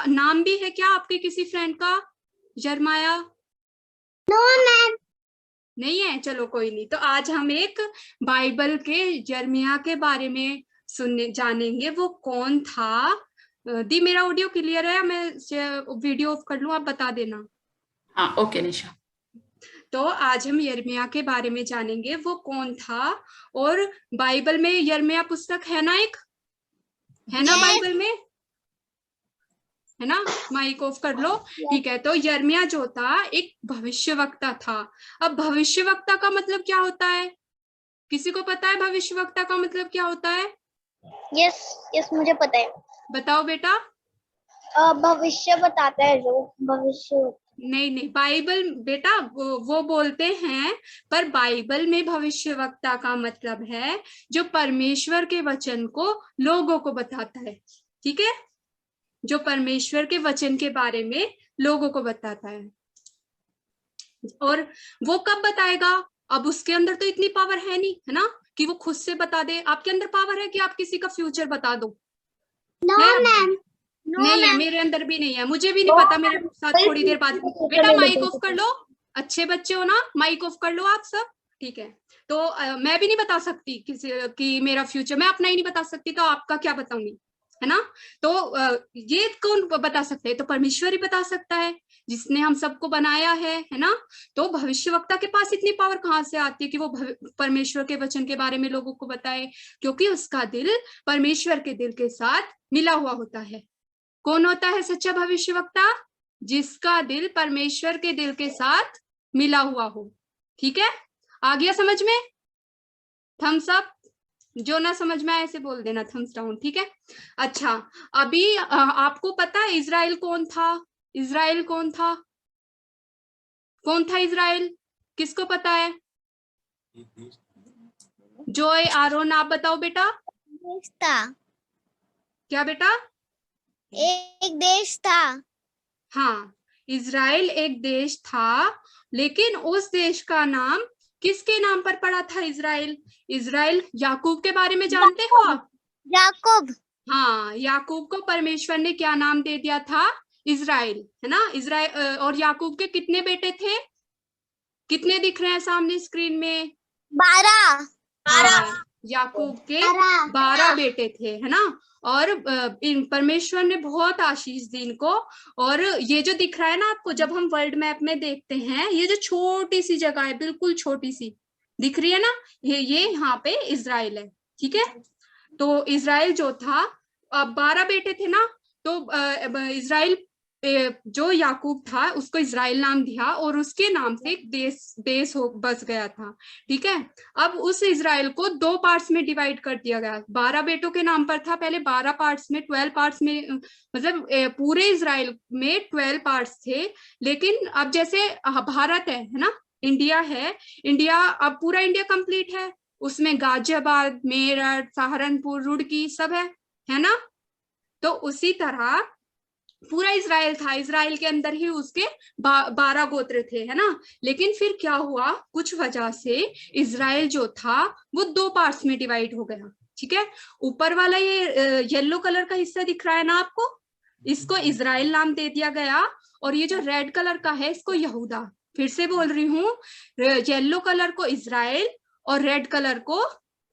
नाम भी है क्या आपके किसी फ्रेंड का यर्माया? No ma'am. नहीं है, चलो कोई नहीं। तो आज हम एक बाइबल के यिर्मयाह के बारे में सुनने जानेंगे। वो कौन था? दी, मेरा ऑडियो क्लियर है? मैं वीडियो ऑफ कर लूं, आप बता देना। हाँ, ओके निशा। तो आज हम यिर्मयाह के बारे में जानेंगे, वो कौन था। और बाइबल में यिर्मयाह पुस्तक है ना, एक है ना बाइबल में, है ना? माइक ऑफ कर लो। ठीक है, तो यिर्मयाह जो था एक भविष्यवक्ता था। अब भविष्यवक्ता का मतलब क्या होता है? किसी को पता है भविष्यवक्ता का मतलब क्या होता है? यस यस, मुझे पता है। बताओ बेटा। भविष्य बताता है जो भविष्य। नहीं नहीं, बाइबल बेटा वो बोलते हैं, पर बाइबल में भविष्यवक्ता का मतलब है जो परमेश्वर के वचन को लोगों को बताता है। ठीक है, जो परमेश्वर के वचन के बारे में लोगों को बताता है। और वो कब बताएगा? अब उसके अंदर तो इतनी पावर है नहीं, है ना, कि वो खुद से बता दे। आपके अंदर पावर है कि आप किसी का फ्यूचर बता दो? No ma'am. नहीं है, मेरे अंदर भी नहीं है, मुझे भी नहीं पता। मेरे साथ थोड़ी देर बाद। बेटा माइक ऑफ कर लो, अच्छे बच्चे हो ना, माइक ऑफ कर लो आप सब। ठीक है, तो मैं भी नहीं बता सकती किसी की मेरा फ्यूचर, मैं अपना ही नहीं बता सकती, तो आपका क्या बताऊंगी, है ना? तो ये कौन बता सकते हैं? तो परमेश्वर ही बता सकता है, जिसने हम सबको बनाया है ना? तो भविष्यवक्ता के पास इतनी पावर कहाँ से आती है कि वो परमेश्वर के वचन के बारे में लोगों को बताए? क्योंकि उसका दिल परमेश्वर के दिल के साथ मिला हुआ होता है। कौन होता है सच्चा भविष्यवक्ता? जिसका दिल परमेश्वर के दिल के साथ मिला हुआ हो। ठीक है, आ गया समझ में? Thumbs up. जो ना समझ में आए ऐसे बोल देना, थम्स डाउन। ठीक है, अच्छा। अभी आपको पता है इजराइल कौन था? इजराइल कौन था? कौन था इजराइल? किसको पता है? जॉय, आरोन, आप बताओ बेटा। देश था। क्या बेटा? एक देश था। हाँ, इजराइल एक देश था, लेकिन उस देश का नाम किसके नाम पर पड़ा था? इजराइल। इजराइल याकूब के बारे में जानते हो आप? याकूब। हाँ, याकूब को परमेश्वर ने क्या नाम दे दिया था? इजराइल, है ना? इजराइल। और याकूब के कितने बेटे थे? कितने दिख रहे हैं सामने स्क्रीन में? 12। हाँ, याकूब के 12 बेटे थे, है ना? और परमेश्वर ने बहुत आशीष दी इनको। और ये जो दिख रहा है ना आपको, जब हम वर्ल्ड मैप में देखते हैं, ये जो छोटी सी जगह है, बिल्कुल छोटी सी दिख रही है ना, ये यहाँ पे इजराइल है। ठीक है, तो इजराइल जो था, 12 बेटे थे ना, तो इजराइल, जो याकूब था उसको इजराइल नाम दिया, और उसके नाम से एक देश हो बस गया था। ठीक है, अब उस इजराइल को 2 पार्ट्स में डिवाइड कर दिया गया। 12 बेटों के नाम पर था पहले, 12 पार्ट्स में, 12 पार्ट्स में, मतलब पूरे इजराइल में 12 पार्ट्स थे। लेकिन अब जैसे भारत है ना, इंडिया है, इंडिया अब पूरा इंडिया कंप्लीट है, उसमें गाजियाबाद, मेरठ, सहारनपुर, रुड़की सब है ना? तो उसी तरह पूरा इजराइल था, इजराइल के अंदर ही उसके 12 गोत्र थे, है ना? लेकिन फिर क्या हुआ, कुछ वजह से इजराइल जो था वो 2 पार्ट्स में डिवाइड हो गया। ठीक है, ऊपर वाला ये येलो कलर का हिस्सा दिख रहा है ना आपको, इसको इजराइल नाम दे दिया गया। और ये जो रेड कलर का है, इसको यहूदा। फिर से बोल रही हूँ, येलो कलर को इजराइल और रेड कलर को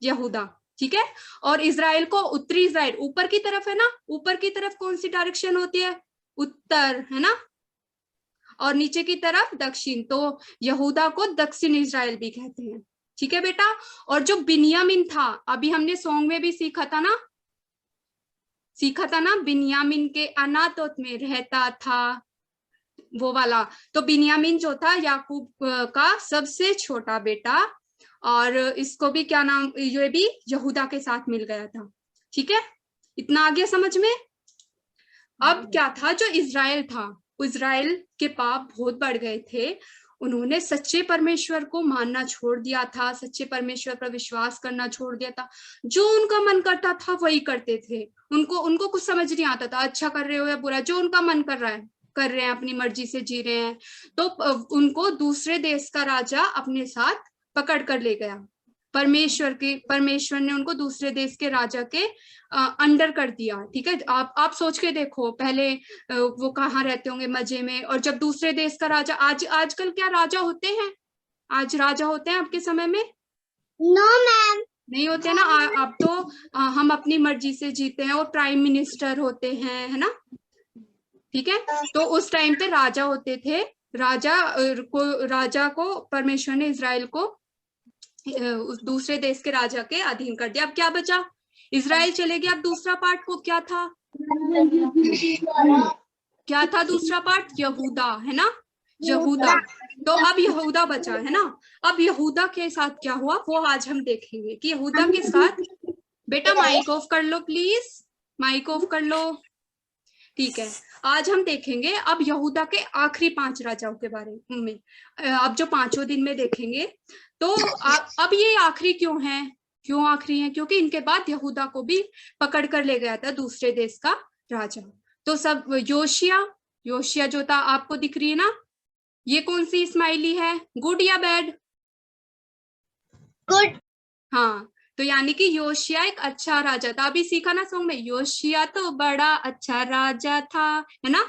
यहूदा। ठीक है, और इजराइल को उत्तरी इजराइल, ऊपर की तरफ है ना, ऊपर की तरफ कौन सी डायरेक्शन होती है? उत्तर, है ना? और नीचे की तरफ दक्षिण, तो यहूदा को दक्षिण इजराइल भी कहते हैं। ठीक है बेटा, और जो बिन्यामिन था, अभी हमने सॉन्ग में भी सीखा था ना, बिन्यामिन के अनातोत में रहता था, वो वाला। तो बिन्यामिन जो था याकूब का सबसे छोटा बेटा, और इसको भी क्या नाम, ये भी यहूदा के साथ मिल गया था। ठीक है, इतना आ गया समझ में? अब क्या था, जो इजराइल था, इजराइल के पाप बहुत बढ़ गए थे। उन्होंने सच्चे परमेश्वर को मानना छोड़ दिया था, सच्चे परमेश्वर पर विश्वास करना छोड़ दिया था। जो उनका मन करता था वही करते थे। उनको कुछ समझ नहीं आता था, अच्छा कर रहे हो या बुरा, जो उनका मन कर रहा है कर रहे हैं, अपनी मर्जी से जी रहे हैं। तो उनको दूसरे देश का राजा अपने साथ पकड़ कर ले गया। परमेश्वर ने उनको दूसरे देश के राजा के अंडर कर दिया। ठीक है, आप सोच के देखो, पहले वो कहाँ रहते होंगे मजे में, और जब दूसरे देश का राजा, आजकल क्या राजा होते हैं? आज राजा होते हैं आपके समय में? नो मैम, नहीं होते ना। अब तो हम अपनी मर्जी से जीते हैं, और प्राइम मिनिस्टर होते हैं, है ना। ठीक है, तो उस टाइम पे राजा होते थे। राजा को परमेश्वर ने इजराइल को दूसरे देश के राजा के अधीन कर दिया। अब क्या बचा? इजराइल चले गया। अब दूसरा पार्ट को क्या था? क्या था दूसरा पार्ट? यहूदा, है ना, यहूदा। तो अब यहूदा बचा, है ना। अब यहूदा के साथ क्या हुआ वो आज हम देखेंगे कि यहूदा के साथ, बेटा माइक ऑफ कर लो प्लीज, माइक ऑफ कर लो। ठीक है, आज हम देखेंगे अब यहूदा के आखिरी 5 राजाओं के बारे में। अब जो 5 दिन में देखेंगे, तो अब ये आखिरी क्यों है? क्यों आखिरी है? क्योंकि इनके बाद यहूदा को भी पकड़ कर ले गया था दूसरे देश का राजा। तो सब योशिया जो था, आपको दिख रही है ना, ये कौन सी स्माइली है? गुड या बैड? गुड। हाँ, तो यानी कि योशिया एक अच्छा राजा था। अभी सीखा ना सॉन्ग में, योशिया तो बड़ा अच्छा राजा था, है ना।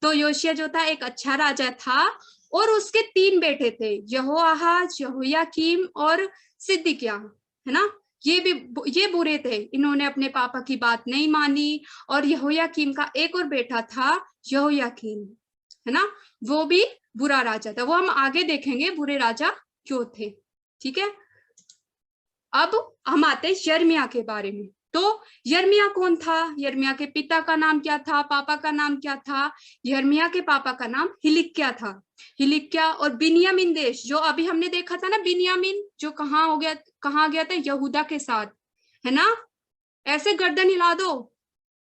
तो योशिया जो था एक अच्छा राजा था, और उसके 3 बेटे थे, यहोआहाज, यहोयाकीम और सिदकिय्याह, है ना। ये बुरे थे, इन्होंने अपने पापा की बात नहीं मानी। और यहोयाकीम का एक और बेटा था यहोयाकीम, है ना, वो भी बुरा राजा था। वो हम आगे देखेंगे बुरे राजा क्यों थे। ठीक है, अब हम आते हैं यिर्मयाह के बारे में। तो यिर्मयाह कौन था? यिर्मयाह के पिता का नाम क्या था? पापा का नाम क्या था? यिर्मयाह के पापा का नाम हिलिक्याह था। हिलिक्याह और बिन्यामीन देश, जो अभी हमने देखा था ना, बिन्यामीन जो कहाँ गया था? यहूदा के साथ, है ना। ऐसे गर्दन हिला दो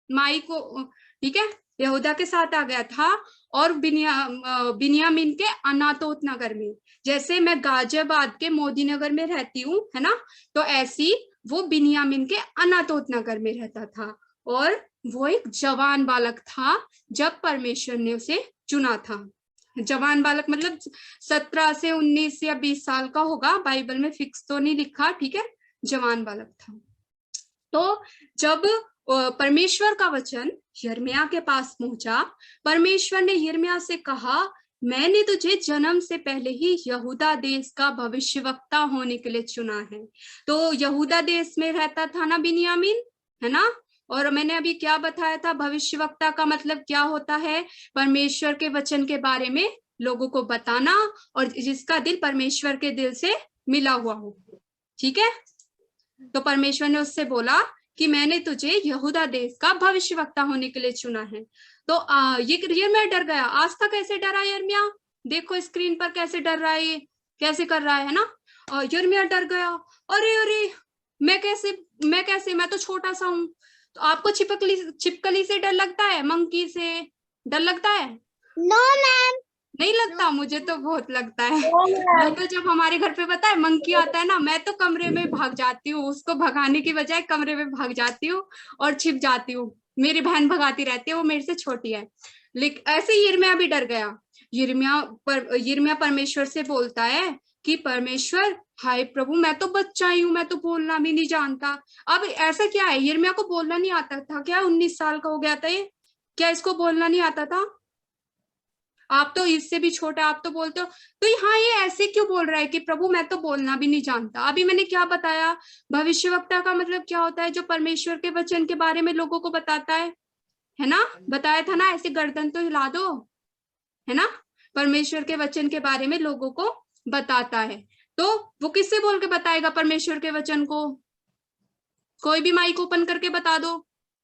माई को, ठीक है। यहूदा के साथ आ गया था, और बिन्यामीन के अनातोत नगर में, जैसे मैं गाजियाबाद के मोदी नगर में रहती हूँ, है ना, तो ऐसी वो बिन्यामीन के अनातोत नगर में रहता था। और वो एक जवान बालक था जब परमेश्वर ने उसे चुना था। जवान बालक मतलब 17 से 19 या 20 साल का होगा, बाइबल में फिक्स तो नहीं लिखा, ठीक है, जवान बालक था। तो जब परमेश्वर का वचन यिर्मयाह के पास पहुंचा, परमेश्वर ने यिर्मयाह से कहा, मैंने तुझे जन्म से पहले ही यहूदा देश का भविष्यवक्ता होने के लिए चुना है। तो यहूदा देश में रहता था ना बिन्यामीन, है ना। और मैंने अभी क्या बताया था, भविष्यवक्ता का मतलब क्या होता है? परमेश्वर के वचन के बारे में लोगों को बताना, और जिसका दिल परमेश्वर के दिल से मिला हुआ हो। ठीक है, तो परमेश्वर ने उससे बोला कि मैंने तुझे यहूदा देश का भविष्यवक्ता होने के लिए चुना है। तो यिर्मयाह डर गया। आज तक कैसे डरा यिर्मयाह? देखो स्क्रीन पर कैसे डर रहा है, ये कैसे कर रहा है ना। यिर्मयाह डर गया, अरे मैं कैसे, मैं तो छोटा सा हूँ। तो आपको छिपकली से डर लगता है? मंकी से डर लगता है? नो मैम, नहीं लगता? मुझे तो बहुत लगता है। मैं तो जब हमारे घर पे पता है मंकी आता है ना, मैं तो कमरे में भाग जाती हूँ, उसको भगाने की बजाय कमरे में भाग जाती हूँ और छिप जाती हूँ। मेरी बहन भगाती रहती है, वो मेरे से छोटी है। लेकिन ऐसे यिर्मयाह भी डर गया। यिर्मयाह परमेश्वर से बोलता है कि परमेश्वर, हाय प्रभु, मैं तो बच्चा ही हूँ, मैं तो बोलना भी नहीं जानता। अब ऐसा क्या है, यिर्मयाह को बोलना नहीं आता था क्या? 19 साल का हो गया था ये, क्या इसको बोलना नहीं आता था? आप तो इससे भी छोटा, आप तो बोलते हो। तो हाँ, ये ऐसे क्यों बोल रहा है कि प्रभु मैं तो बोलना भी नहीं जानता? अभी मैंने क्या बताया, भविष्यवक्ता का मतलब क्या होता है? जो परमेश्वर के वचन के बारे में लोगों को बताता है ना। बताया था ना, ऐसे गर्दन तो हिला दो, है ना। परमेश्वर के वचन के बारे में लोगों को बताता है। तो वो किससे बोल के बताएगा परमेश्वर के वचन को? कोई भी माइक ओपन करके बता दो,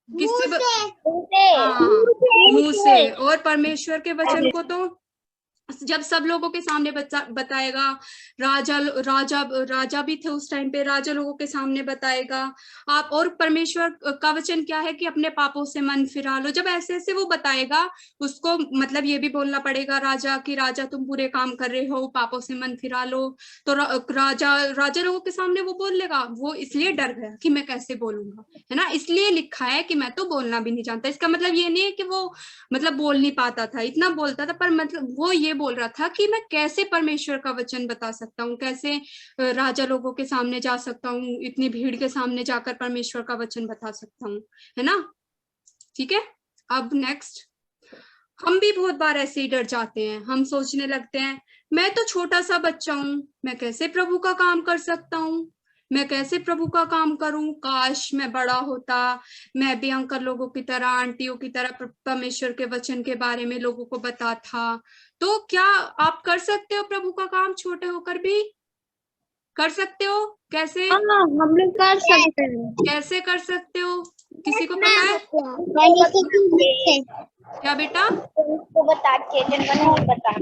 किससे? मुंह से। और परमेश्वर के वचन को तो जब सब लोगों के सामने बताएगा, राजा भी थे उस टाइम पे, राजा लोगों के सामने बताएगा आप। और परमेश्वर का वचन क्या है कि अपने पापों से मन फिरा लो। जब ऐसे ऐसे वो बताएगा, उसको मतलब ये भी बोलना पड़ेगा राजा कि राजा तुम बुरे काम कर रहे हो, पापों से मन फिरा लो। तो राजा लोगों के सामने वो बोल लेगा। वो इसलिए डर गया कि मैं कैसे बोलूंगा, है ना। इसलिए लिखा है कि मैं तो बोलना भी नहीं जानता। इसका मतलब ये नहीं है कि वो मतलब बोल नहीं पाता था, इतना बोलता था, पर मतलब वो ये बोल रहा था कि मैं कैसे परमेश्वर का वचन बता सकता हूँ, कैसे राजा लोगों के सामने जा सकता हूँ, इतनी भीड़ के सामने जाकर परमेश्वर का वचन बता सकता हूँ, है ना। ठीक है, अब नेक्स्ट, हम भी बहुत बार ऐसे ही डर जाते हैं। हम सोचने लगते हैं मैं तो छोटा सा बच्चा हूँ, मैं कैसे प्रभु का काम कर सकता हूँ, मैं कैसे प्रभु का काम करूं, काश मैं बड़ा होता, मैं भी अंकल लोगों की तरह, आंटियों की तरह परमेश्वर के वचन के बारे में लोगों को बताता। तो क्या आप कर सकते हो प्रभु का काम छोटे होकर भी? कर सकते हो? कैसे? हम लोग कर सकते हैं। कैसे कर सकते हो, किसी को पता है क्या बेटा? उसको बता के जिनको नहीं पता,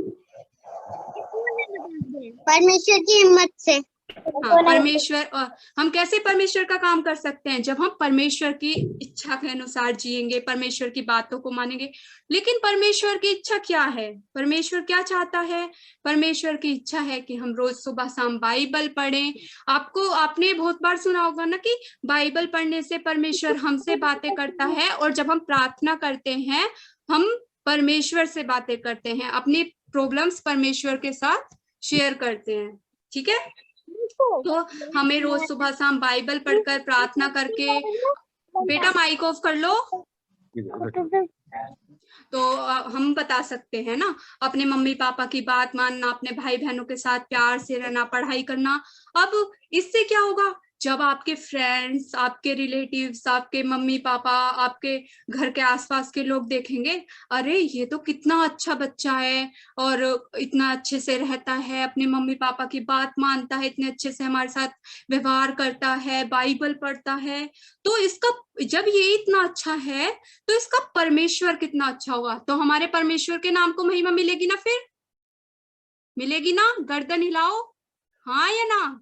परमेश्वर की हिम्मत से। हाँ, परमेश्वर, हम कैसे परमेश्वर का काम कर सकते हैं? जब हम परमेश्वर की इच्छा के अनुसार जिएंगे, परमेश्वर की बातों को मानेंगे। लेकिन परमेश्वर की इच्छा क्या है? परमेश्वर क्या चाहता है? परमेश्वर की इच्छा है कि हम रोज सुबह शाम बाइबल पढ़ें। आपने बहुत बार सुना होगा ना कि बाइबल पढ़ने से परमेश्वर हमसे बातें करता है, और जब हम प्रार्थना करते हैं हम परमेश्वर से बातें करते हैं, अपनी प्रॉब्लम्स परमेश्वर के साथ शेयर करते हैं। ठीक है, तो हमें रोज सुबह शाम बाइबल पढ़कर, प्रार्थना करके, बेटा माइक ऑफ कर लो, तो हम बता सकते हैं ना, अपने मम्मी पापा की बात मानना, अपने भाई बहनों के साथ प्यार से रहना, पढ़ाई करना। अब इससे क्या होगा, जब आपके फ्रेंड्स, आपके रिलेटिव्स, आपके मम्मी पापा, आपके घर के आसपास के लोग देखेंगे, अरे ये तो कितना अच्छा बच्चा है और इतना अच्छे से रहता है, अपने मम्मी पापा की बात मानता है, इतने अच्छे से हमारे साथ व्यवहार करता है, बाइबल पढ़ता है, तो इसका, जब ये इतना अच्छा है तो इसका परमेश्वर कितना अच्छा होगा। तो हमारे परमेश्वर के नाम को महिमा मिलेगी ना, फिर मिलेगी ना? गर्दन हिलाओ, हाँ या ना?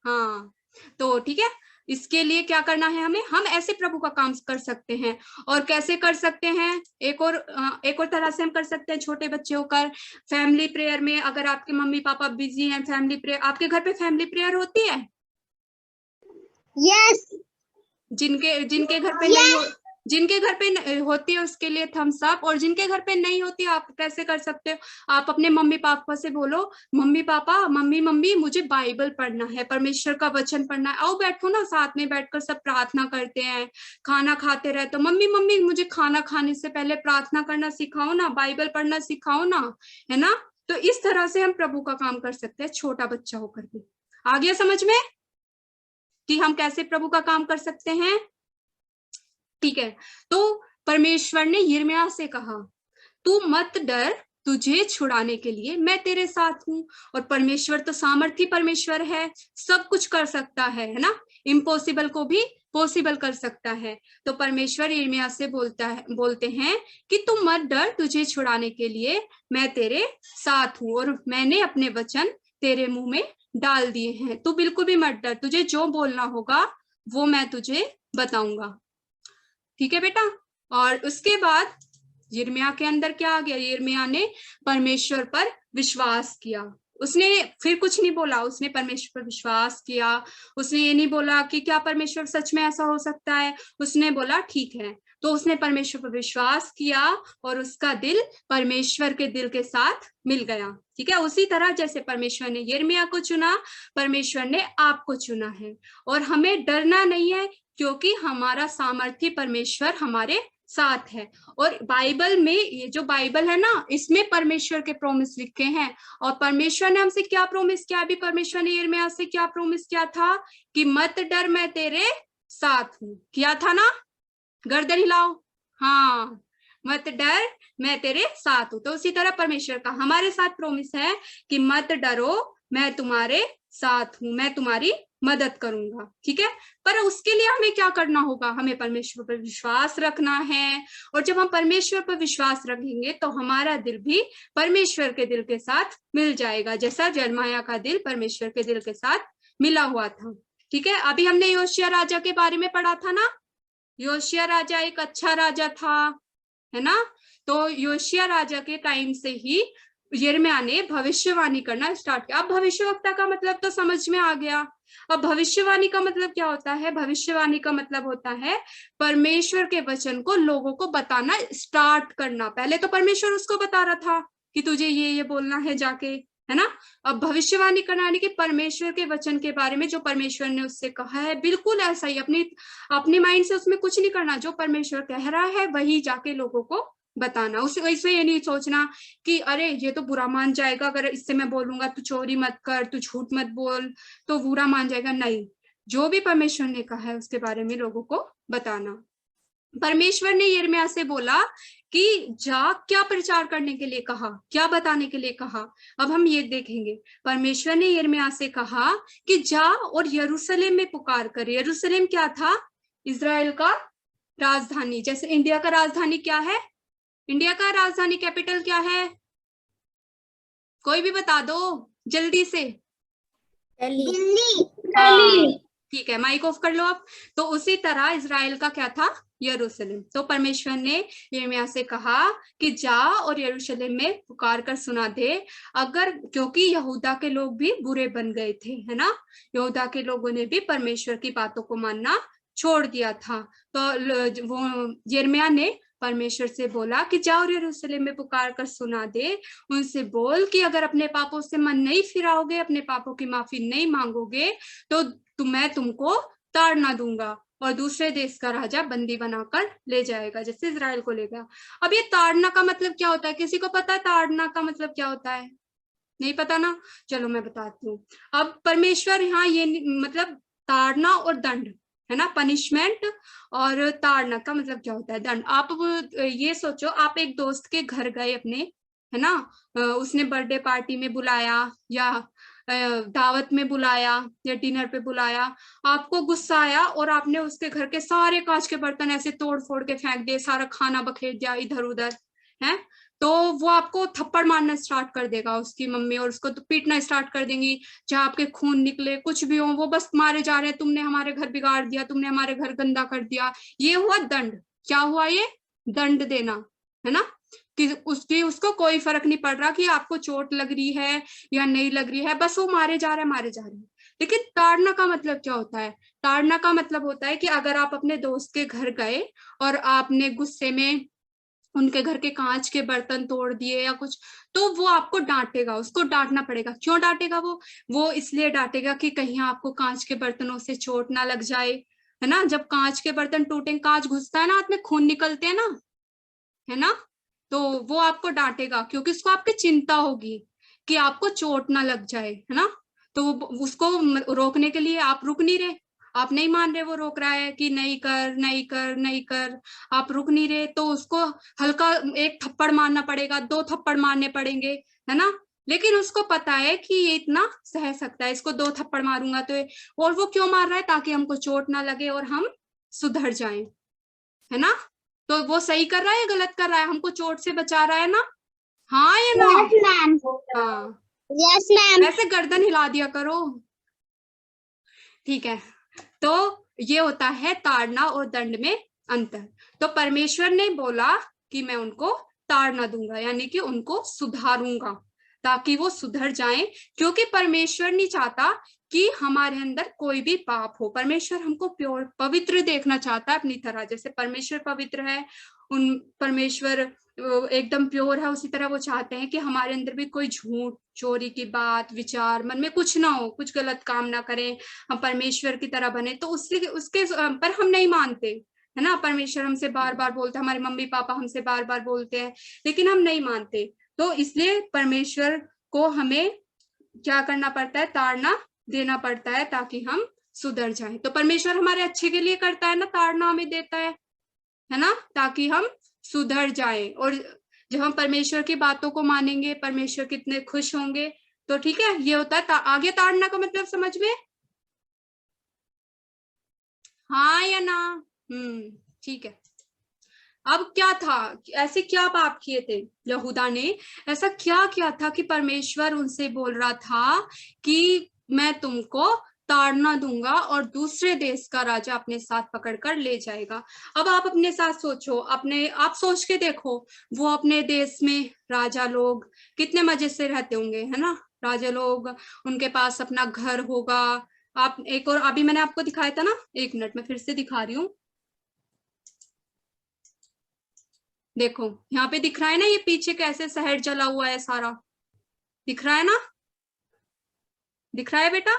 हाँ, तो ठीक है, इसके लिए क्या करना है हमें, हम ऐसे प्रभु का काम कर सकते हैं। और कैसे कर सकते हैं? एक और तरह से हम कर सकते हैं, छोटे बच्चे होकर फैमिली प्रेयर में। अगर आपके मम्मी पापा बिजी हैं, फैमिली प्रेयर, आपके घर पे फैमिली प्रेयर होती है? यस। जिनके घर पे नहीं हो, जिनके घर पे होती है उसके लिए थम्स अप, और जिनके घर पे नहीं होती, आप कैसे कर सकते हो? आप अपने मम्मी पापा से बोलो, मम्मी पापा, मम्मी मुझे बाइबल पढ़ना है, परमेश्वर का वचन पढ़ना है। आओ बैठो ना, साथ में बैठकर सब प्रार्थना करते हैं, खाना खाते रहे तो मम्मी मुझे खाना खाने से पहले प्रार्थना करना सिखाओ ना, बाइबल पढ़ना सिखाओ ना, है ना। तो इस तरह से हम प्रभु का काम कर सकते हैं, छोटा बच्चा होकर भी। आ गया समझ में कि हम कैसे प्रभु का काम कर सकते हैं? ठीक है, तो परमेश्वर ने यिर्मयाह से कहा, तू मत डर, तुझे छुड़ाने के लिए मैं तेरे साथ हूं। और परमेश्वर तो सामर्थी परमेश्वर है, सब कुछ कर सकता है ना, इम्पॉसिबल को भी पॉसिबल कर सकता है। तो परमेश्वर यिर्मयाह से बोलते हैं कि तू मत डर, तुझे छुड़ाने के लिए मैं तेरे साथ हूं, और मैंने अपने वचन तेरे मुंह में डाल दिए हैं। तू बिल्कुल भी मत डर, तुझे जो बोलना होगा वो मैं तुझे बताऊंगा। ठीक है बेटा। और उसके बाद यिर्मयाह के अंदर क्या आ गया, यिर्मयाह ने परमेश्वर पर विश्वास किया। उसने फिर कुछ नहीं बोला, उसने परमेश्वर पर विश्वास किया। उसने ये नहीं बोला कि क्या परमेश्वर सच में ऐसा हो सकता है, उसने बोला ठीक है। तो उसने परमेश्वर पर विश्वास किया और उसका दिल परमेश्वर के दिल के साथ मिल गया। ठीक है, उसी तरह जैसे परमेश्वर ने यिर्मयाह को चुना, परमेश्वर ने आपको चुना है। और हमें डरना नहीं है, क्योंकि हमारा सामर्थी परमेश्वर हमारे साथ है। और बाइबल में, ये जो बाइबल है ना, इसमें परमेश्वर के प्रॉमिस लिखे हैं। और परमेश्वर ने हमसे क्या प्रॉमिस किया? अभी परमेश्वर ने यिर्मयाह से क्या प्रॉमिस किया था कि मत डर, मैं तेरे साथ हूं। किया था ना? गर्दन हिलाओ, हाँ, मत डर, मैं तेरे साथ हूं। तो उसी तरह परमेश्वर का हमारे साथ प्रॉमिस है कि मत डरो, मैं तुम्हारे साथ हूं, मैं तुम्हारी मदद करूंगा। ठीक है, पर उसके लिए हमें क्या करना होगा? हमें परमेश्वर पर विश्वास रखना है। और जब हम परमेश्वर पर विश्वास रखेंगे तो हमारा दिल भी परमेश्वर के दिल के साथ मिल जाएगा, जैसा यिर्मयाह का दिल परमेश्वर के दिल के साथ मिला हुआ था। ठीक है, अभी हमने योशिय्याह राजा के बारे में पढ़ा था ना। योशिय्याह राजा एक अच्छा राजा था, है ना। तो योशिय्याह राजा के टाइम से ही यिर्मयाह ने भविष्यवाणी करना स्टार्ट किया। अब भविष्यवक्ता का मतलब तो समझ में आ गया। अब भविष्यवाणी का मतलब क्या होता है? भविष्यवाणी का मतलब होता है परमेश्वर के वचन को लोगों को बताना स्टार्ट करना। पहले तो परमेश्वर उसको बता रहा था, कि तुझे ये बोलना है जाके, है ना। अब भविष्यवाणी करना कि परमेश्वर के वचन के बारे में जो परमेश्वर ने उससे कहा है बिल्कुल ऐसा ही, अपने माइंड से उसमें कुछ नहीं करना, जो परमेश्वर कह रहा है वही जाके लोगों को बताना। उससे ये नहीं सोचना कि अरे ये तो बुरा मान जाएगा, अगर इससे मैं बोलूंगा तू चोरी मत कर, तू झूठ मत बोल तो बुरा मान जाएगा। नहीं, जो भी परमेश्वर ने कहा है उसके बारे में लोगों को बताना। परमेश्वर ने यिर्मयाह से बोला कि जा, क्या प्रचार करने के लिए कहा, क्या बताने के लिए कहा। अब हम ये देखेंगे, परमेश्वर ने यिर्मयाह से कहा कि जा और यरूशलेम में पुकार कर। यरूशलेम क्या था? इजराइल का राजधानी। जैसे इंडिया का राजधानी क्या है? इंडिया का राजधानी कैपिटल क्या है? कोई भी बता दो जल्दी से। दिल्ली। ठीक है, माइक ऑफ कर लो आप। तो उसी तरह इजराइल का क्या था? यरूशलेम। तो परमेश्वर ने यिर्मयाह से कहा कि जा और यरूशलेम में पुकार कर सुना दे, अगर, क्योंकि यहूदा के लोग भी बुरे बन गए थे, है ना। यहूदा के लोगों ने भी परमेश्वर की बातों को मानना छोड़ दिया था। तो वो यिर्मयाह ने परमेश्वर से बोला कि जाओ यरूशलेम में पुकार कर सुना दे, उनसे बोल कि अगर अपने पापों से मन नहीं फिराओगे, अपने पापों की माफी नहीं मांगोगे तो मैं तुमको ताड़ना दूंगा और दूसरे देश का राजा बंदी बनाकर ले जाएगा, जैसे इजराइल को ले गया। अब ये ताड़ना का मतलब क्या होता है? किसी को पता है ताड़ना का मतलब क्या होता है? नहीं पता ना, चलो मैं बताती हूँ। अब परमेश्वर यहाँ ये मतलब ताड़ना और दंड, है ना, पनिशमेंट और ताड़ना का मतलब क्या होता है? दंड। आप ये सोचो, आप एक दोस्त के घर गए अपने, है ना, उसने बर्थडे पार्टी में बुलाया या दावत में बुलाया या डिनर पे बुलाया, आपको गुस्सा आया और आपने उसके घर के सारे कांच के बर्तन ऐसे तोड़ फोड़ के फेंक दिए, सारा खाना बखेर दिया इधर उधर, है, तो वो आपको थप्पड़ मारना स्टार्ट कर देगा, उसकी मम्मी, और उसको तो पीटना स्टार्ट कर देंगी, चाहे आपके खून निकले कुछ भी हो, वो बस मारे जा रहे हैं, तुमने हमारे घर बिगाड़ दिया, तुमने हमारे घर गंदा कर दिया। ये हुआ दंड। क्या हुआ? ये दंड देना, है ना, कि उसको कोई फर्क नहीं पड़ रहा कि आपको चोट लग रही है या नहीं लग रही है, बस वो मारे जा रहे हैं, मारे जा रहे हैं। लेकिन ताड़ना का मतलब क्या होता है? ताड़ना का मतलब होता है कि अगर आप अपने दोस्त के घर गए और आपने गुस्से में उनके घर के कांच के बर्तन तोड़ दिए या कुछ, तो वो आपको डांटेगा, उसको डांटना पड़ेगा। क्यों डांटेगा? वो इसलिए डांटेगा कि कहीं आपको कांच के बर्तनों से चोट ना लग जाए, है ना। जब कांच के बर्तन टूटेंगे, कांच घुसता है ना हाथ में, खून निकलते हैं ना, है ना, तो वो आपको डांटेगा क्योंकि उसको आपकी चिंता होगी कि आपको चोट ना लग जाए, है ना। तो उसको रोकने के लिए आप रुक नहीं रहे, आप नहीं मान रहे, वो रोक रहा है कि नहीं कर नहीं कर नहीं कर, आप रुक नहीं रहे, तो उसको हल्का एक थप्पड़ मारना पड़ेगा, 2 थप्पड़ मारने पड़ेंगे, है ना। लेकिन उसको पता है कि ये इतना सह सकता है, इसको 2 थप्पड़ मारूंगा तो, और वो क्यों मार रहा है? ताकि हमको चोट ना लगे और हम सुधर जाएं, है ना। तो वो सही कर रहा है या गलत कर रहा है? हमको चोट से बचा रहा है ना? हाँ या ना? Yes ma'am. हाँ, यस मैम। ऐसे गर्दन हिला दिया करो। ठीक है, तो ये होता है ताड़ना और दंड में अंतर। तो परमेश्वर ने बोला कि मैं उनको ताड़ना दूंगा, यानी कि उनको सुधारूंगा ताकि वो सुधर जाएं, क्योंकि परमेश्वर नहीं चाहता कि हमारे अंदर कोई भी पाप हो। परमेश्वर हमको प्योर, पवित्र देखना चाहता है अपनी तरह। जैसे परमेश्वर पवित्र है, उन परमेश्वर एकदम प्योर है, उसी तरह वो चाहते हैं कि हमारे अंदर भी कोई झूठ, चोरी की बात, विचार मन में कुछ ना हो, कुछ गलत काम ना करें, हम परमेश्वर की तरह बने। तो उसके पर हम नहीं मानते, है ना। परमेश्वर हमसे बार बार बोलते हैं, हमारे मम्मी पापा हमसे बार बार बोलते हैं, लेकिन हम नहीं मानते। तो इसलिए परमेश्वर को हमें क्या करना पड़ता है? ताड़ना देना पड़ता है ताकि हम सुधर जाएं। तो परमेश्वर हमारे अच्छे के लिए करता है ना, ताड़ना हमें देता है ना, ताकि हम सुधर जाएं। और जब हम परमेश्वर की बातों को मानेंगे, परमेश्वर कितने खुश होंगे। तो ठीक है, ये होता है आगे ताड़ना का मतलब समझ में? हाँ या ना? ठीक है। अब क्या था, ऐसे क्या पाप किए थे यहूदा ने? ऐसा क्या किया था कि परमेश्वर उनसे बोल रहा था कि मैं तुमको ताड़ना दूंगा और दूसरे देश का राजा अपने साथ पकड़कर ले जाएगा। अब आप अपने साथ सोचो, आप सोच के देखो, वो अपने देश में राजा लोग कितने मजे से रहते होंगे, है ना। राजा लोग, उनके पास अपना घर होगा। आप एक और अभी मैंने आपको दिखाया था ना, 1 मिनट में फिर से दिखा रही हूँ। देखो यहाँ पे दिख रहा है ना, ये पीछे कैसे शहर जला हुआ है सारा, दिख रहा है ना, दिख रहा है बेटा।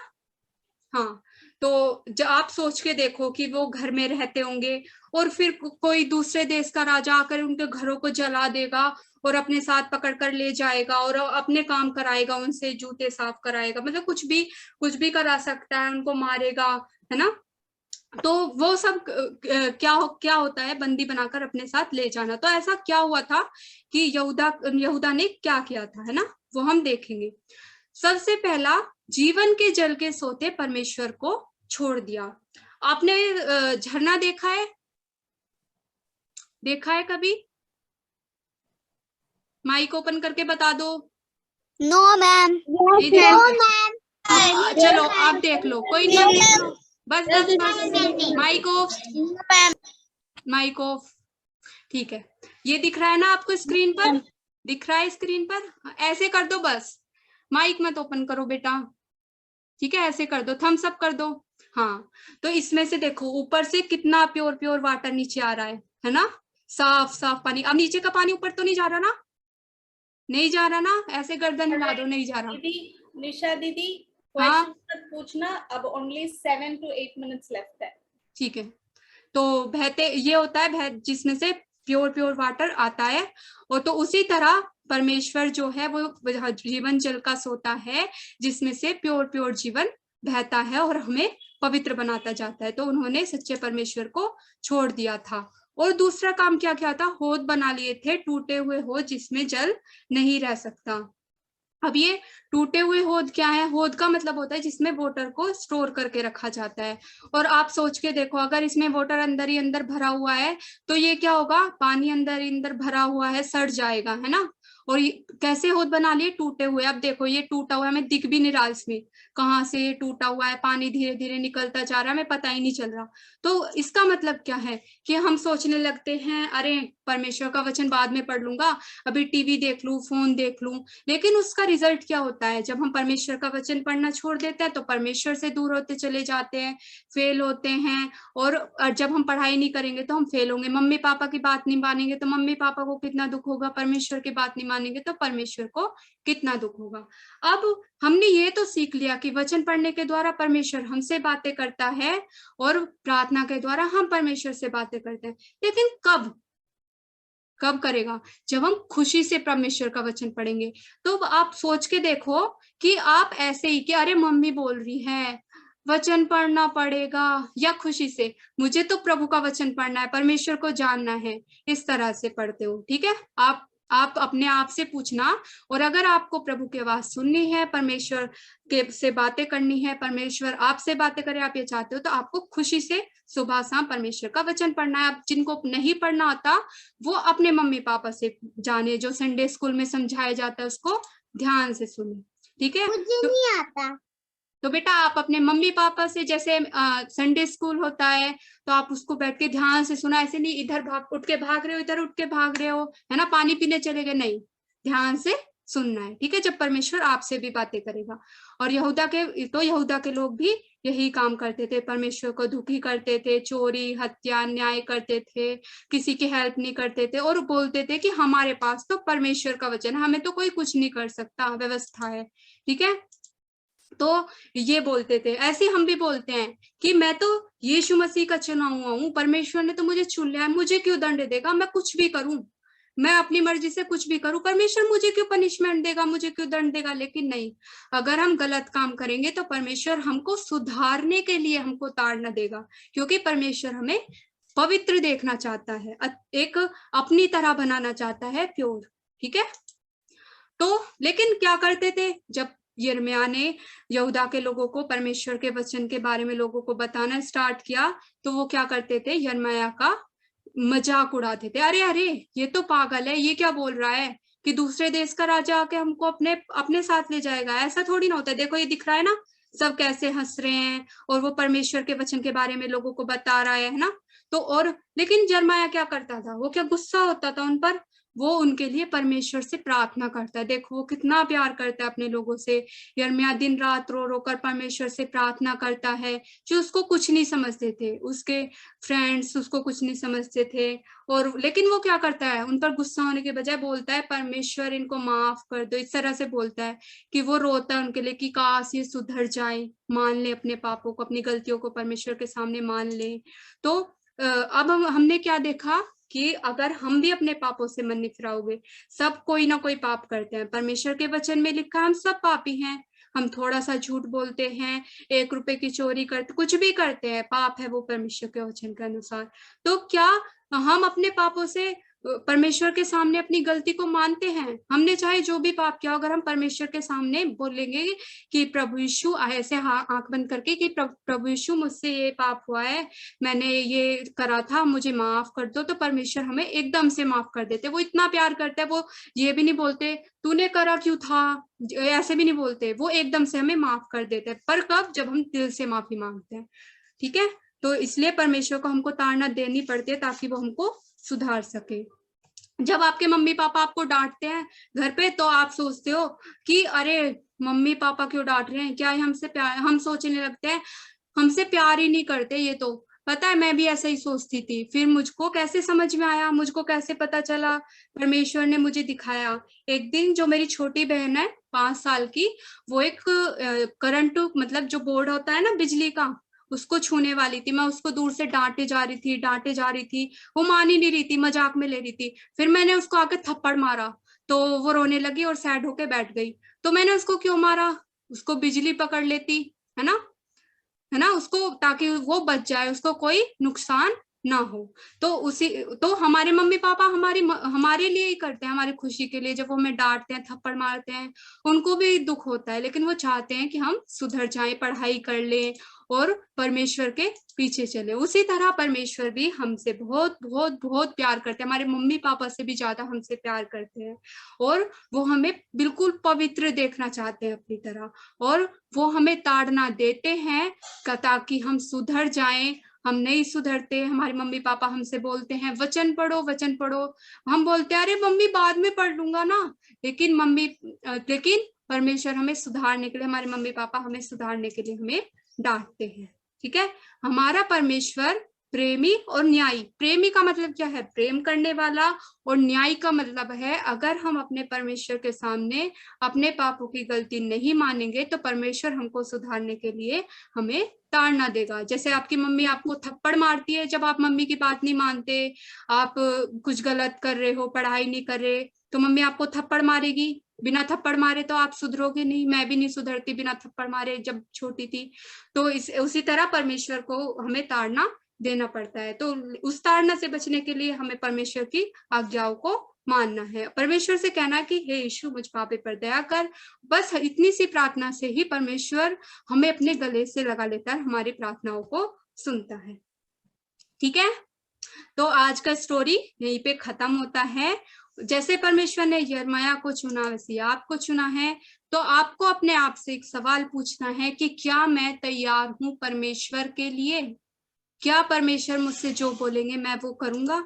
हाँ, तो जब आप सोच के देखो कि वो घर में रहते होंगे और फिर कोई दूसरे देश का राजा आकर उनके घरों को जला देगा और अपने साथ पकड़ कर ले जाएगा और अपने काम कराएगा, उनसे जूते साफ कराएगा, मतलब कुछ भी करा सकता है, उनको मारेगा, है ना। तो वो सब क्या होता है, बंदी बनाकर अपने साथ ले जाना। तो ऐसा क्या हुआ था कि यहूदा ने क्या किया था, है ना, वो हम देखेंगे। सबसे पहला, जीवन के जल के सोते परमेश्वर को छोड़ दिया। आपने झरना देखा है, कभी? माइक ओपन करके बता दो। No ma'am. चलो आप देख लो, कोई नहीं, आप देख लो, बस बस बस, माइक ऑफ। ठीक है, ये दिख रहा है ना आपको स्क्रीन पर, दिख रहा है स्क्रीन पर, ऐसे कर दो बस, माइक मत ओपन करो बेटा, ठीक है, ऐसे कर दो, थम्स अप कर दो। हाँ, तो इसमें से देखो ऊपर से कितना प्योर वाटर नीचे आ रहा है ना, साफ साफ पानी। अब नीचे का पानी ऊपर तो नहीं जा रहा ना, नहीं जा रहा ना, ऐसे गर्दन हिला दो, नहीं जा रहा। दीदी, निशा दीदी, हाँ, क्वेश्चन मत पूछना, अब ओनली 7 to 8 मिनट्स लेफ्ट है। ठीक है। तो बहते ये होता है जिसमें से प्योर वाटर आता है, और तो उसी तरह परमेश्वर जो है वो जीवन जल का सोता है, जिसमें से प्योर जीवन बहता है और हमें पवित्र बनाता जाता है। तो उन्होंने सच्चे परमेश्वर को छोड़ दिया था। और दूसरा काम क्या किया था, होद बना लिए थे, टूटे हुए होद जिसमें जल नहीं रह सकता। अब ये टूटे हुए होद क्या है, होद का मतलब होता है जिसमें वाटर को स्टोर करके रखा जाता है। और आप सोच के देखो, अगर इसमें वाटर अंदर ही अंदर भरा हुआ है तो ये क्या होगा, पानी अंदर ही अंदर भरा हुआ है, सड़ जाएगा, है ना। और ये कैसे होद बना लिए, टूटे हुए। अब देखो ये टूटा हुआ है, हमें दिख भी नहीं रहा इसमें कहाँ से ये टूटा हुआ है, पानी धीरे धीरे निकलता जा रहा है, हमें पता ही नहीं चल रहा। तो इसका मतलब क्या है कि हम सोचने लगते हैं, अरे परमेश्वर का वचन बाद में पढ़ लूंगा, अभी टीवी देख लूं, फोन देख लूं। लेकिन उसका रिजल्ट क्या होता है, जब हम परमेश्वर का वचन पढ़ना छोड़ देते हैं तो परमेश्वर से दूर होते चले जाते हैं, फेल होते हैं। और जब हम पढ़ाई नहीं करेंगे तो हम फेल होंगे, मम्मी पापा की बात नहीं मानेंगे तो मम्मी पापा को कितना दुख होगा, परमेश्वर की बात नहीं मानेंगे तो परमेश्वर को कितना दुख होगा। अब हमने ये तो सीख लिया कि वचन पढ़ने के द्वारा परमेश्वर हमसे बातें करता है और प्रार्थना के द्वारा हम परमेश्वर से बातें करते हैं। लेकिन कब करेगा, जब हम खुशी से परमेश्वर का वचन पढ़ेंगे। तो आप सोच के देखो कि आप ऐसे ही कि अरे मम्मी बोल रही है वचन पढ़ना पड़ेगा, या खुशी से मुझे तो प्रभु का वचन पढ़ना है, परमेश्वर को जानना है, इस तरह से पढ़ते हो। ठीक है, आप अपने आप से पूछना। और अगर आपको प्रभु की आवाज सुननी है, परमेश्वर के से बातें करनी है, परमेश्वर आपसे बातें करे, आप ये चाहते हो, तो आपको खुशी से सुबह शाम परमेश्वर का वचन पढ़ना है। आप जिनको नहीं पढ़ना आता वो अपने मम्मी पापा से जाने, जो संडे स्कूल में समझाया जाता है उसको ध्यान से सुने। ठीक है, मुझे नहीं आता। तो बेटा आप अपने मम्मी पापा से, जैसे संडे स्कूल होता है तो आप उसको बैठ के ध्यान से सुना, ऐसे नहीं इधर उठ के भाग रहे हो, इधर उठ के भाग रहे हो, है ना, पानी पीने चले गए, नहीं, ध्यान से सुनना है। ठीक है, जब परमेश्वर आपसे भी बातें करेगा। और यहूदा के लोग भी यही काम करते थे, परमेश्वर को दुखी करते थे, चोरी हत्या अन्याय करते थे, किसी की हेल्प नहीं करते थे, और बोलते थे कि हमारे पास तो परमेश्वर का वचन है, हमें तो कोई कुछ नहीं कर सकता, व्यवस्था है। ठीक है, तो ये बोलते थे। ऐसे हम भी बोलते हैं कि मैं तो यीशु मसीह का चुना हुआ हूँ, परमेश्वर ने तो मुझे चुन लिया है, मुझे क्यों दंड देगा, मैं कुछ भी करूं, मैं अपनी मर्जी से कुछ भी करूं, परमेश्वर मुझे क्यों पनिशमेंट देगा, मुझे क्यों दंड देगा। लेकिन नहीं, अगर हम गलत काम करेंगे तो परमेश्वर हमको सुधारने के लिए हमको ताड़ना देगा, क्योंकि परमेश्वर हमें पवित्र देखना चाहता है, एक अपनी तरह बनाना चाहता है, प्योर। ठीक है, तो लेकिन क्या करते थे, जब यिर्मयाह ने यहूदा के लोगों को परमेश्वर के वचन के बारे में लोगों को बताना स्टार्ट किया, तो वो क्या करते थे, यिर्मयाह का मजाक उड़ाते थे। अरे अरे ये तो पागल है, ये क्या बोल रहा है कि दूसरे देश का राजा आके हमको अपने साथ ले जाएगा, ऐसा थोड़ी ना होता है। देखो ये दिख रहा है ना, सब कैसे हंस रहे हैं, और वो परमेश्वर के वचन के बारे में लोगों को बता रहा है ना। तो और लेकिन यिर्मयाह क्या करता था, वो क्या गुस्सा होता था उन पर, वो उनके लिए परमेश्वर से प्रार्थना करता है। देखो वो कितना प्यार करता है अपने लोगों से। यिर्मयाह दिन रात रो रो कर परमेश्वर से प्रार्थना करता है, जो उसको कुछ नहीं समझते थे, उसके फ्रेंड्स उसको कुछ नहीं समझते थे, और लेकिन वो क्या करता है, उन पर गुस्सा होने के बजाय बोलता है परमेश्वर इनको माफ कर दो, इस तरह से बोलता है कि वो रोता है उनके लिए कि काश ये सुधर जाए, मान ले अपने पापों को, अपनी गलतियों को परमेश्वर के सामने मान ले। तो अब हमने क्या देखा कि अगर हम भी अपने पापों से मन नहीं फिराओगे, सब कोई ना कोई पाप करते हैं, परमेश्वर के वचन में लिखा हम सब पापी हैं, हम थोड़ा सा झूठ बोलते हैं, 1 रुपए की चोरी करते, कुछ भी करते हैं, पाप है वो परमेश्वर के वचन के अनुसार। तो क्या हम अपने पापों से परमेश्वर के सामने अपनी गलती को मानते हैं? हमने चाहे जो भी पाप किया, अगर हम परमेश्वर के सामने बोलेंगे कि प्रभु यीशु, ऐसे आंख बंद करके कि प्रभु यीशु मुझसे ये पाप हुआ है, मैंने ये करा था, मुझे माफ कर दो, तो परमेश्वर हमें एकदम से माफ कर देते। वो इतना प्यार करता है, वो ये भी नहीं बोलते तूने करा क्यों था, ऐसे भी नहीं बोलते, वो एकदम से हमें माफ कर देते हैं। पर कब? जब हम दिल से माफी मांगते हैं। ठीक है, तो इसलिए परमेश्वर को हमको ताड़ना देनी पड़ती है ताकि वो हमको सुधार सके। जब आपके मम्मी पापा आपको डांटते हैं घर पे, तो आप सोचते हो कि अरे मम्मी पापा क्यों डांट रहे हैं, क्या हमसे प्यार, हम सोचने लगते हैं हमसे प्यार ही नहीं करते ये तो। पता है मैं भी ऐसा ही सोचती थी, फिर मुझको कैसे समझ में आया, मुझको कैसे पता चला, परमेश्वर ने मुझे दिखाया। एक दिन जो मेरी छोटी बहन है 5 साल की, वो एक करंट, मतलब जो बोर्ड होता है ना बिजली का, उसको छूने वाली थी, मैं उसको दूर से डांटे जा रही थी, वो मान ही नहीं रही थी, मजाक में ले रही थी। फिर मैंने उसको आके थप्पड़ मारा, तो वो रोने लगी और सैड होके बैठ गई। तो मैंने उसको क्यों मारा? उसको बिजली पकड़ लेती, है ना, है ना, उसको, ताकि वो बच जाए, उसको कोई नुकसान ना हो। तो उसी, तो हमारे मम्मी पापा हमारे लिए ही करते हैं, हमारी खुशी के लिए। जब वो हमें डांटते हैं, थप्पड़ मारते हैं, उनको भी दुख होता है, लेकिन वो चाहते हैं कि हम सुधर जाएं, पढ़ाई कर लें और परमेश्वर के पीछे चले। उसी तरह परमेश्वर भी हमसे बहुत बहुत बहुत प्यार करते हैं, हमारे मम्मी पापा से भी ज्यादा हमसे प्यार करते हैं, और वो हमें बिल्कुल पवित्र देखना चाहते हैं अपनी तरह, और वो हमें ताड़ना देते हैं ताकि हम सुधर जाएं। हम नहीं सुधरते, हमारे मम्मी पापा हमसे बोलते हैं वचन पढ़ो वचन पढ़ो, हम बोलते हैं अरे मम्मी बाद में पढ़ लूंगा ना, लेकिन परमेश्वर हमें सुधारने के लिए, हमारे मम्मी पापा हमें सुधारने के लिए हमें डांटते हैं। ठीक है, हमारा परमेश्वर प्रेमी और न्यायी, प्रेमी का मतलब क्या है? प्रेम करने वाला, और न्यायी का मतलब है अगर हम अपने परमेश्वर के सामने अपने पापों की गलती नहीं मानेंगे, तो परमेश्वर हमको सुधारने के लिए हमें ताड़ना देगा। जैसे आपकी मम्मी आपको थप्पड़ मारती है जब आप मम्मी की बात नहीं मानते, आप कुछ गलत कर रहे हो, पढ़ाई नहीं कर रहे, तो मम्मी आपको थप्पड़ मारेगी। बिना थप्पड़ मारे तो आप सुधरोगे नहीं, मैं भी नहीं सुधरती बिना थप्पड़ मारे जब छोटी थी। तो उसी तरह परमेश्वर को हमें ताड़ना देना पड़ता है। तो उस ताड़ना से बचने के लिए हमें परमेश्वर की आज्ञाओं को मानना है, परमेश्वर से कहना कि हे यीशु मुझ पापी पर दया कर। बस इतनी सी प्रार्थना से ही परमेश्वर हमें अपने गले से लगा लेता है, हमारी प्रार्थनाओं को सुनता है। ठीक है, तो आज का स्टोरी यहीं पे खत्म होता है। जैसे परमेश्वर ने यिर्मयाह को चुना, वैसे आपको चुना है। तो आपको अपने आप से एक सवाल पूछना है कि क्या मैं तैयार हूं परमेश्वर के लिए? क्या परमेश्वर मुझसे जो बोलेंगे मैं वो करूंगा?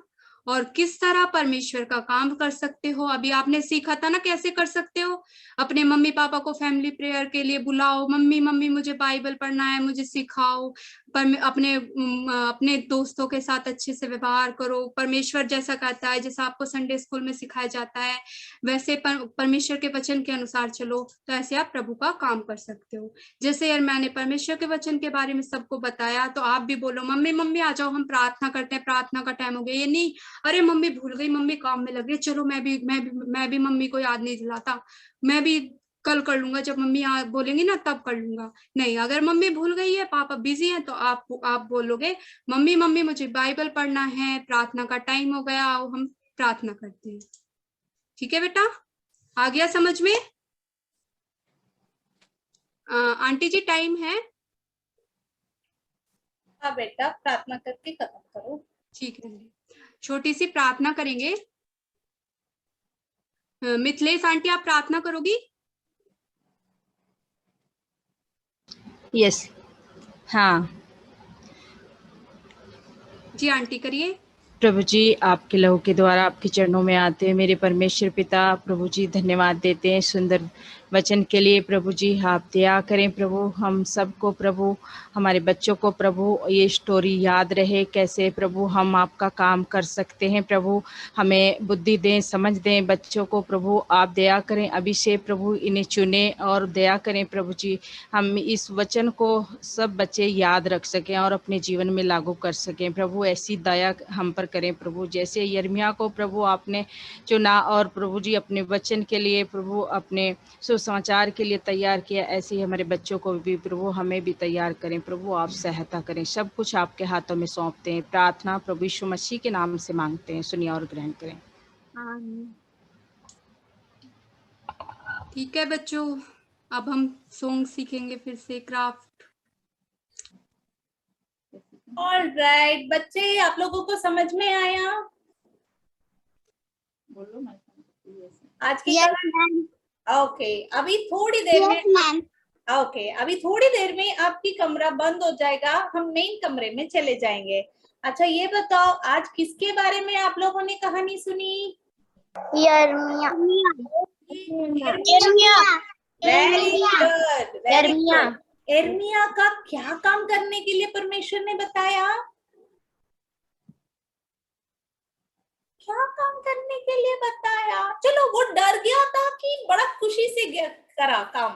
और किस तरह परमेश्वर का काम कर सकते हो? अभी आपने सीखा था ना कैसे कर सकते हो। अपने मम्मी पापा को फैमिली प्रेयर के लिए बुलाओ, मम्मी मम्मी मुझे बाइबल पढ़ना है, मुझे सिखाओ। पर अपने दोस्तों के साथ अच्छे से व्यवहार करो, परमेश्वर जैसा कहता है, जैसा आपको संडे स्कूल में सिखाया जाता है वैसे परमेश्वर के वचन के अनुसार चलो, तो ऐसे आप प्रभु का काम कर सकते हो। जैसे यार मैंने परमेश्वर के वचन के बारे में सबको बताया, तो आप भी बोलो मम्मी मम्मी आ जाओ हम प्रार्थना करते हैं, प्रार्थना का टाइम हो गया। ये नहीं अरे मम्मी भूल गई, मम्मी काम में लग गई, चलो मैं भी मम्मी को याद नहीं दिलाता, मैं भी कल कर लूंगा, जब मम्मी बोलेंगी ना तब कर लूंगा। नहीं, अगर मम्मी भूल गई है, पापा बिजी हैं, तो आप बोलोगे मम्मी मम्मी मुझे बाइबल पढ़ना है, प्रार्थना का टाइम हो गया, हम प्रार्थना करते हैं। ठीक है बेटा, आ गया समझ में? आंटी जी टाइम है? हाँ बेटा, प्रार्थना करके खत्म करो। ठीक है, छोटी सी प्रार्थना करेंगे। मिथिलेश आंटी आप प्रार्थना करोगी? यस, हाँ। जी आंटी करिए। प्रभु जी, आपके लहू के द्वारा आपके चरणों में आते हैं मेरे परमेश्वर पिता। प्रभु जी धन्यवाद देते हैं सुंदर वचन के लिए। प्रभु जी आप दया करें प्रभु, हम सबको प्रभु, हमारे बच्चों को प्रभु ये स्टोरी याद रहे, कैसे प्रभु हम आपका काम कर सकते हैं। प्रभु हमें बुद्धि दें, समझ दें बच्चों को। प्रभु आप दया करें, अभी से प्रभु इन्हें चुने और दया करें प्रभु जी, हम इस वचन को सब बच्चे याद रख सकें और अपने जीवन में लागू कर सकें। प्रभु ऐसी दया हम पर करें प्रभु, जैसे यिर्मयाह को प्रभु आपने चुना और प्रभु जी अपने वचन के लिए प्रभु, अपने सुसमाचार के लिए तैयार किया, ऐसे ही हमारे बच्चों को भी प्रभु हमें भी तैयार करें। प्रभु आप सहायता करें, सब कुछ आपके हाथों में सौंपते हैं। प्रार्थना प्रभु यीशु मसीह के नाम से मांगते हैं, सुनिए और ग्रहण करें। ठीक है बच्चों, अब हम सॉन्ग सीखेंगे फिर से, क्राफ्ट। ऑलराइट बच्चे, आप लोगों को समझ में आया बोलो मैं आज की? Yes, ma'am. ओके, अभी थोड़ी देर Yes, में ma'am. ओके, अभी थोड़ी देर में आपकी कमरा बंद हो जाएगा, हम मेन कमरे में चले जाएंगे। अच्छा ये बताओ, आज किसके बारे में आप लोगों ने कहानी सुनी? यिर्मयाह. वेरी गुड, वेरी यिर्मयाह. गुड। यिर्मयाह का क्या काम करने के लिए परमेश्वर ने बताया? क्या काम करने के लिए बताया? चलो, वो डर गया था कि बड़ा खुशी से करा काम?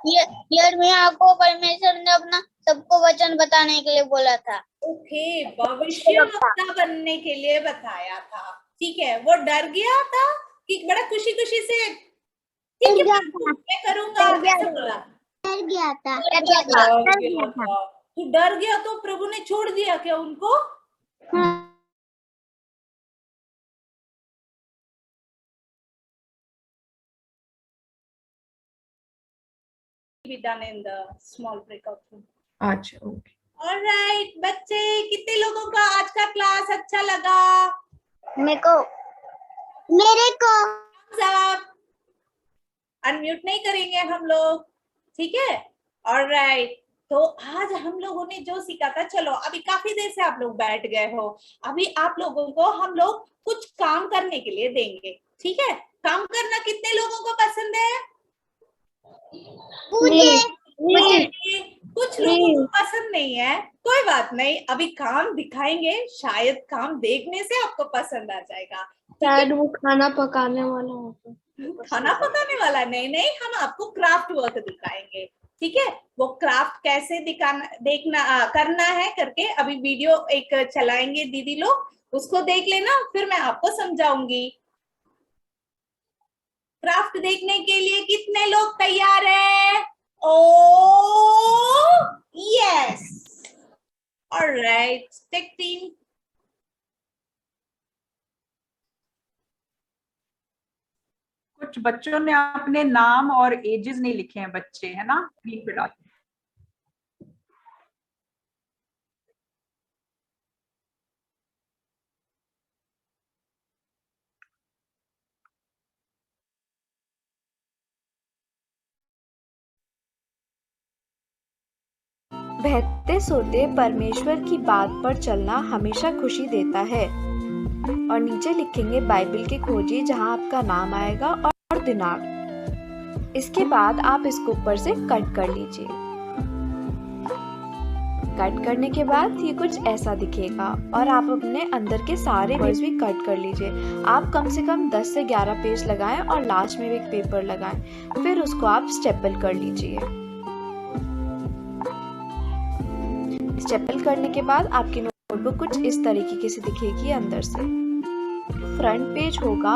यिर्मयाह को परमेश्वर ने अपना सबको वचन बताने के लिए बोला था। ओके, भविष्यवक्ता बनने के लिए बताया था। ठीक है, वो डर गया था कि बड़ा खुशी खुशी से ठीक है मैं करूंगा, ऐसा बोला? डर गया था। तो डर गया तो प्रभु ने छोड़ दिया क्या उनको? Be done in the small breakout room. अच्छा ओके। Alright, बच्चे, कितने लोगों का आज का क्लास अच्छा लगा? मेरे को अनम्यूट नहीं करेंगे हम लोग, ठीक है? ऑलराइट, तो आज हम लोगों ने जो सीखा था, चलो अभी काफी देर से आप लोग बैठ गए हो, अभी आप लोगों को हम लोग कुछ काम करने के लिए देंगे, ठीक है? काम करना कितने लोगों को पसंद है? कुछ लोगों को पसंद नहीं है, कोई बात नहीं, अभी काम दिखाएंगे, शायद काम देखने से आपको पसंद आ जाएगा। शायद वो खाना पकाने वाला होगा। खाना पकाने वाला नहीं, हम आपको क्राफ्ट वर्क दिखाएंगे, ठीक है? वो क्राफ्ट कैसे करना है करके अभी वीडियो एक चलाएंगे दीदी लोग, उसको देख लेना, फिर मैं आपको समझाऊंगी। क्राफ्ट देखने के लिए कितने लोग तैयार हैं? Oh, yes. All right, tech team. कुछ बच्चों ने अपने नाम और एजेस नहीं लिखे हैं, बच्चे है ना, स्क्रीन पे डालते। बहते सोते परमेश्वर की बात पर चलना हमेशा खुशी देता है। और नीचे लिखेंगे बाइबल की खोजी, जहां आपका नाम आएगा और दिनांक। इसके बाद आप इसको ऊपर से कट कर लीजिए। कट करने के बाद ये कुछ ऐसा दिखेगा और आप अपने अंदर के सारे पेज भी कट कर लीजिए। आप कम से कम 10 से 11 पेज लगाएं और लास्ट में एक पेपर लगाएं, फिर उसको आप स्टेपल कर लीजिए। स्टेपल करने के बाद आपकी नोटबुक कुछ इस तरीके से दिखेगी अंदर से। फ्रंट पेज होगा